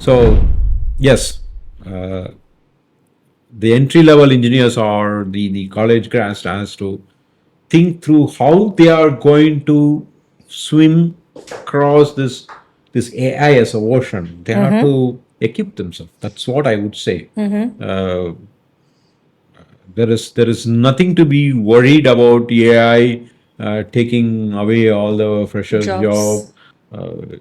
So yes, uh, the entry level engineers or the college grads has to think through how they are going to swim across this AI as a ocean. They have to equip themselves. That's what I would say. Uh, there is nothing to be worried about AI taking away all the freshers' job. Jobs. Uh,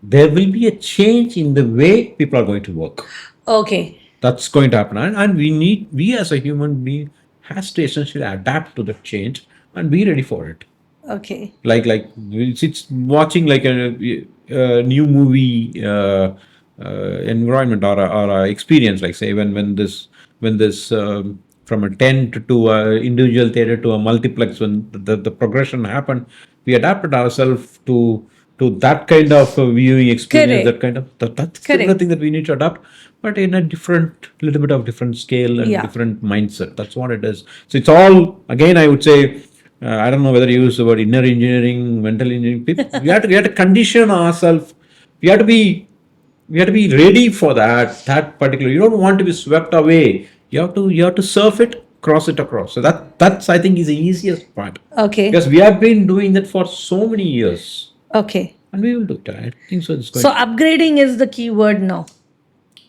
there will be a change in the way people are going to work. Okay. That's going to happen, and we as a human being has to essentially adapt to the change and be ready for it. Okay. Like it's watching like a new movie environment or a experience, like say when this from a tent to a individual theater to a multiplex, when the progression happened, we adapted ourselves to that kind of viewing experience, that Correct. kind of that's similar Correct. thing that we need to adapt, but in a different, little bit of different scale and Yeah. different mindset. That's what it is. So it's all, again, I would say, I don't know whether you use the word inner engineering, mental engineering. We have to condition ourselves. We have to be we have to be ready for that particular. You don't want to be swept away. You have to surf it, cross it across. So that's, I think, is the easiest part, Okay. because we have been doing that for so many years, Okay. and we will do it. I think so. It's going So to, upgrading is the key word now.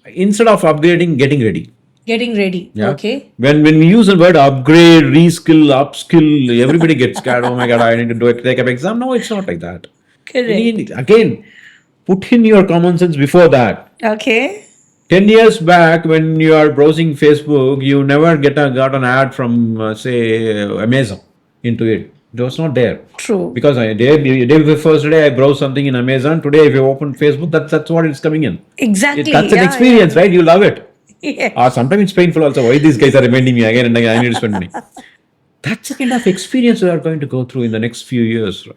instead of upgrading, getting ready. Getting ready. Yeah. Okay. When we use the word upgrade, reskill, upskill, everybody gets scared. Oh my God, I need to do it, take up exam. No, it's not like that. You Correct. need, again, put in your common sense before that. Okay. 10 years back, when you are browsing Facebook, you never got an ad from, say, Amazon into it. It was not there. True. Because day before yesterday, I browsed something in Amazon. Today, if you open Facebook, that's what it's coming in. Exactly. That's an Yeah. experience, right? You love it. Yeah. Or sometimes it's painful also. Why these guys are reminding me again and again? I need to spend money. That's the kind of experience we are going to go through in the next few years, right?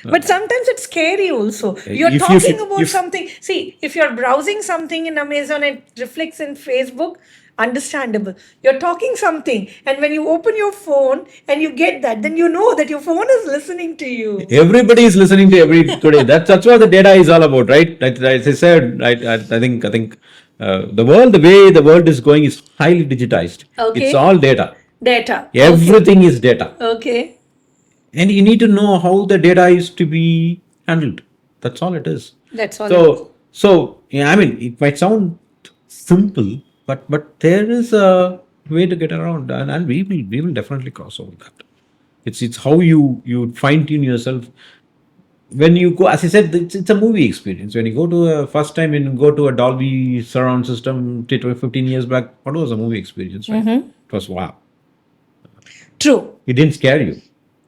But sometimes it's scary also. You're If talking about if something. See, if you're browsing something in Amazon and it reflects in Facebook, understandable. You're talking something, and when you open your phone and you get that, then you know that your phone is listening to you. everybody is listening to every today, that's what the data is all about, right? As I said, I think the way the world is going is highly digitized. It's Okay. all data. Data. Okay. Everything is data. Okay. And you need to know how the data is to be handled. That's all it is. That's all. So yeah, I mean, it might sound simple, but there is a way to get around, and we will definitely cross over that. It's how you fine tune yourself when you go. As I said, it's a movie experience. When you go to a first time and go to a Dolby surround system 15 years back, what was a movie experience? Right? It was wow. True. It didn't scare you.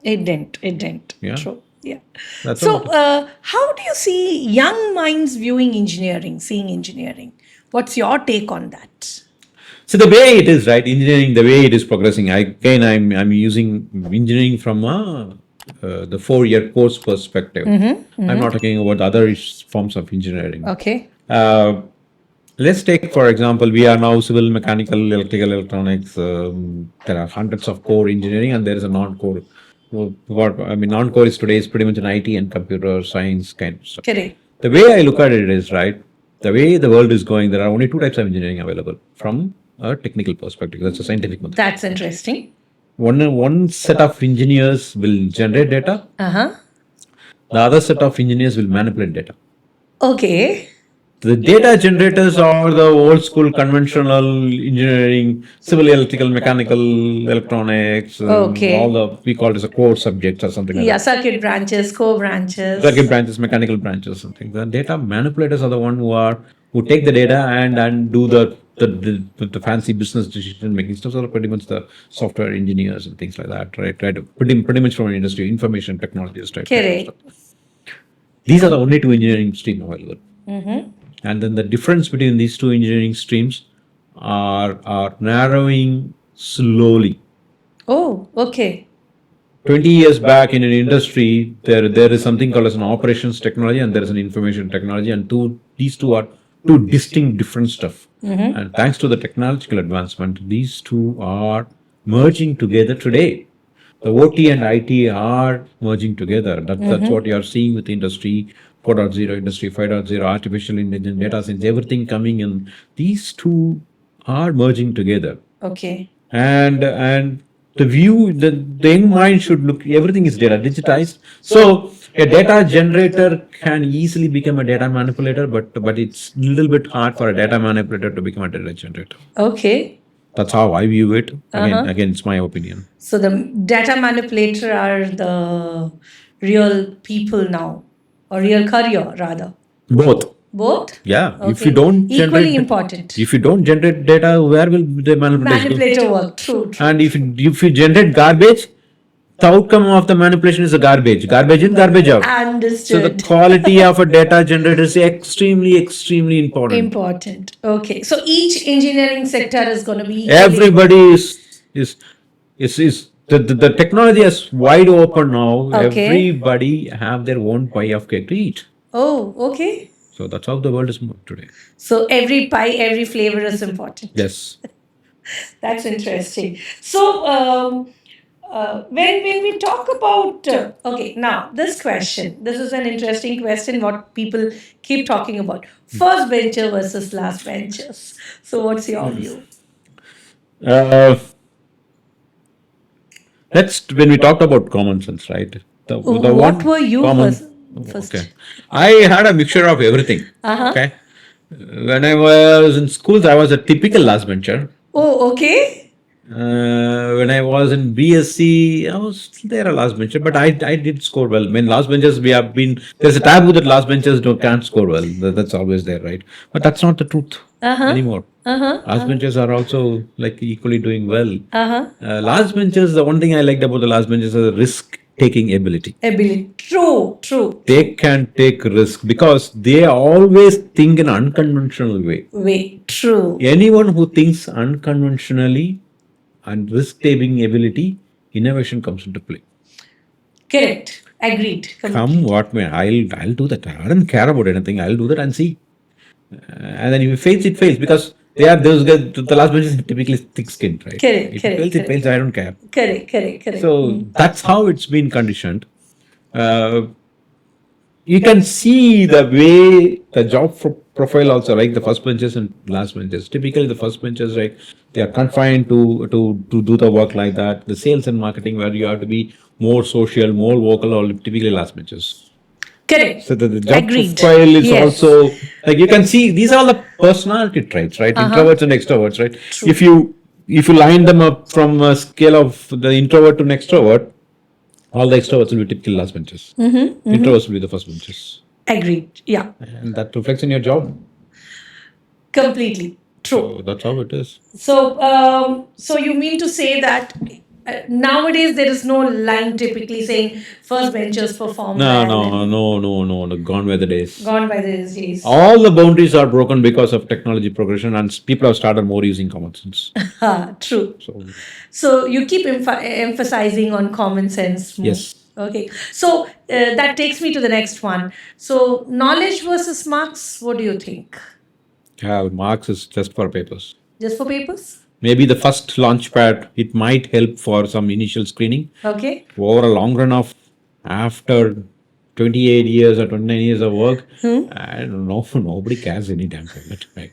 It didn't. It didn't. Yeah. True. Yeah. That's So, all. how do you see young minds viewing engineering, seeing engineering? What's your take on that? So the way it is, right? Engineering, the way it is progressing. I'm using engineering from the 4-year course perspective. I'm not talking about the other forms of engineering. Okay. Let's take, for example, we are now civil, mechanical, electrical, electronics. There are hundreds of core engineering, and there is a non-core. Non-core is today is pretty much an IT and computer science kind of stuff. Correct. The way I look at it is, right, the way the world is going, there are only two types of engineering available from a technical perspective. That's a scientific method. That's interesting. One set of engineers will generate data. The other set of engineers will manipulate data. Okay. The data generators are the old school conventional engineering, civil, electrical, mechanical, electronics, Okay. all the, we call it as a core subjects or something like Yeah, that. circuit branches, core branches. Circuit branches, mechanical branches, something. The data manipulators are the one who take the data and do the fancy business decision making stuff. So pretty much the software engineers and things like that, right? Pretty much from an industry, information technologies type of Correct. stuff. These are the only two engineering streams available. And then the difference between these two engineering streams are narrowing slowly. Oh, okay. 20 years back in an industry, there is something called as an operations technology and there is an information technology, and these two are two distinct different stuff. And thanks to the technological advancement, these two are merging together today. The OT and IT are merging together. That's what you are seeing with the industry 4.0 industry, 5.0 artificial intelligence, data science, everything coming in. These two are merging together. Okay. And the view, the young mind should look, everything is data digitized. So a data generator can easily become a data manipulator, but it's a little bit hard for a data manipulator to become a data generator. Okay. That's how I view it. Uh-huh. Again, it's my opinion. So the data manipulator are the real people now, or real career rather. Both. Both? Yeah. If Okay. you don't Equally generate, important. if you don't generate data, where will the manipulation? Manipulator work. True. True. And if you generate garbage, the outcome of the manipulation is a garbage. Garbage in, garbage out. So the Understood. quality of a data generator is extremely important. Important. Okay. So each engineering sector is going to be equally Everybody is the technology is wide open now. Okay. Everybody have their own pie of cake to eat. Oh, okay. So that's how the world is moving today. So every pie, every flavor is important. Yes. That's interesting. So when we talk about okay, now this question, this is an interesting question. What people keep talking about, first venture versus last ventures. So what's your view? Uh, let's when we talked about common sense, right? The What one were you common. first? Okay. I had a mixture of everything. Uh-huh. Okay. When I was in schools, I was a typical last bencher. Oh, okay. When I was in BSc, I was there a last bencher, but I did score well. I mean, last benchers, we have been, there's a taboo that last benchers can't score well. That's always there, right? But that's not the truth anymore. Last benchers are also like equally doing well. Last benchers, the one thing I liked about the last benchers is the risk taking ability. True, true. They can take risk because they always think in unconventional way. True. Anyone who thinks unconventionally and risk taking ability, innovation comes into play. Correct. Agreed. Come what may, I'll do that. I don't care about anything. I'll do that and see. And then if it fails, it fails because they are those guys. The last bench is typically thick-skinned, right? Correct, If correct, it fails, it correct. fails. I don't care. Correct. So that's how it's been conditioned. You can see the way the job profile also, like the first benches and last benches. Typically, the first benches, right, they are confined to do the work like that. The sales and marketing, where you have to be more social, more vocal, or typically last benches. Correct. So the job Agreed. profile is Yes. also like you can see these are the personality traits, right? Introverts and extroverts, right? If you line them up from a scale of the introvert to an extrovert, all the extroverts will be typical last benches. Introverts will be the first benches. Agreed. Yeah. And that reflects in your job. Completely. True. So that's how it is. So you mean to say that nowadays there is no line typically saying first benchers perform well. No. Gone by the days. Gone by these days. All the boundaries are broken because of technology progression, and people have started more using common sense. True. So you keep emphasizing on common sense more. yes. Okay. So that takes me to the next one. So knowledge versus marks. What do you think? Marks is just for papers. Just for papers? Maybe the first launch pad, it might help for some initial screening. Okay. Over a long run of after 28 years or 29 years of work, I don't know, nobody cares any damn time. Right?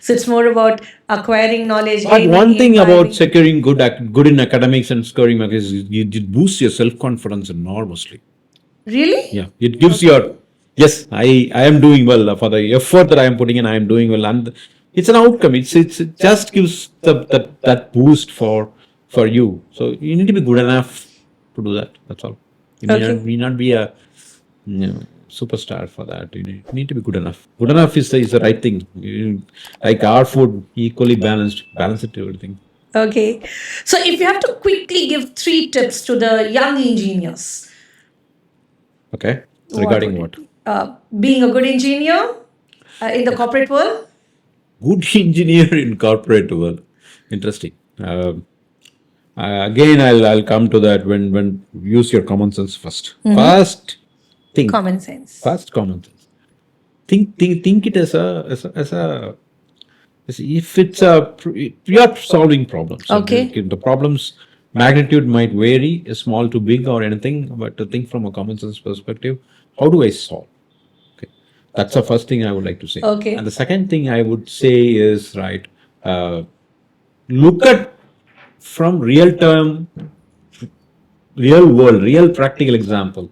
So it's more about acquiring knowledge. But one thing about securing good in academics and scoring marks is it boosts your self-confidence enormously. Really? Yeah, it gives your, yes, I am doing well for the effort that I am putting in, I am doing well. And it's an outcome. It just gives that boost for you. So you need to be good enough to do that. That's all. You need not be a superstar for that. You need to be good enough. Good enough is the right thing. Like our food, equally balanced. Balance it to everything. Okay. So if you have to quickly give 3 tips to the young engineers. Okay. Regarding what? Being a good engineer in the corporate world. Good engineer in corporate world. Interesting. Again, I'll come to that when use your common sense first. First, think. Common sense. First, common sense. Think it as if it's you are solving problems. Okay. The problems magnitude might vary, small to big or anything, but to think from a common sense perspective, how do I solve? Okay, that's the first thing I would like to say. Okay. And the second thing I would say is, right, uh, look at from real world, real practical example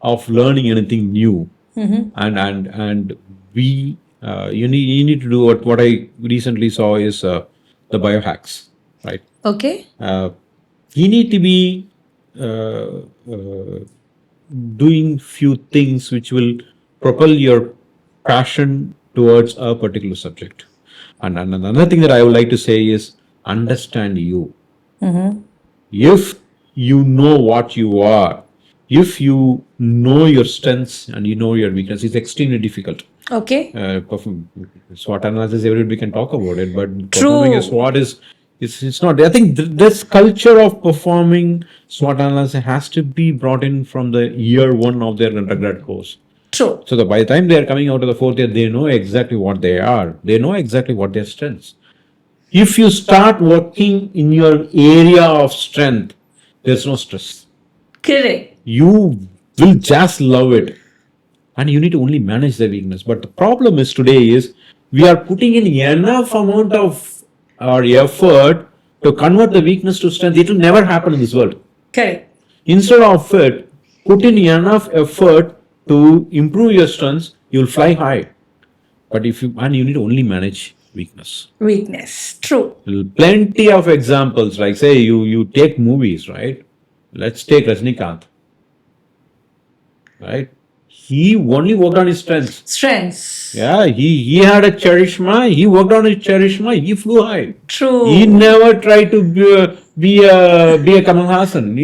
of learning anything new. And we you need to do what I recently saw is the biohacks, right? Okay. You need to be uh, uh, doing few things which will propel your passion towards a particular subject. And another thing that I would like to say is understand you. If you know what you are, if you know your strengths and you know your weakness, it's extremely difficult. Okay. SWOT analysis, everybody can talk about it, but True. performing a SWOT is it's not. I think this culture of performing SWOT analysis has to be brought in from the year one of their undergrad course. True. So that by the time they are coming out of the fourth year, they know exactly what they are. They know exactly what their strengths. If you start working in your area of strength, there's no stress. Correct. You will just love it. And you need to only manage the weakness. But the problem is today is we are putting in enough amount of our effort to convert the weakness to strength. It will never happen in this world. Correct. Instead of it, put in enough effort to improve your strengths, you'll fly high. But if you need to only manage weakness. Weakness. True. Plenty of examples, like say you take movies, right? Let's take Rajnikant, right? He only worked on his strengths. Strengths. Yeah, he had a charisma. He worked on his charisma. He flew high. True. He never tried to be a Kamal Hassan.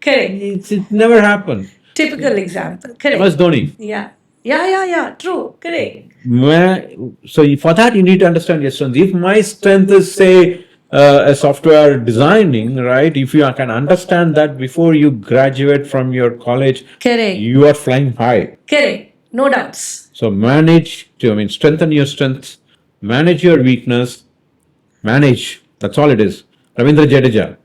Correct. It never happened. Typical example. Correct. MS Dhoni. Yeah. Yeah. True. Correct. So for that you need to understand your strength. If my strength is say a software designing, right? If you can understand that before you graduate from your college, Correct. you are flying high. Correct. No doubts. So strengthen your strengths, manage your weakness, manage. That's all it is. Ravindra Jadeja,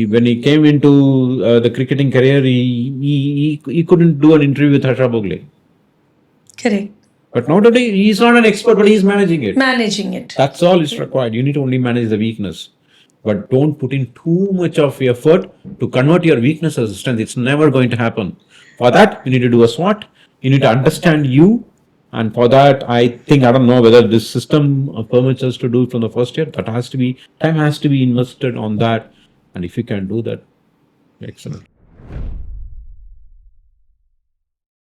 when he came into the cricketing career, he couldn't do an interview with Harsha Bhogle. Correct. But not only he's not an expert, but he's managing it. Managing it. That's all is required. You need to only manage the weakness. But don't put in too much of effort to convert your weakness as a strength. It's never going to happen. For that, you need to do a SWOT. You need to understand you. And for that, I don't know whether this system permits us to do it from the first year. Time has to be invested on that. And if you can do that, excellent.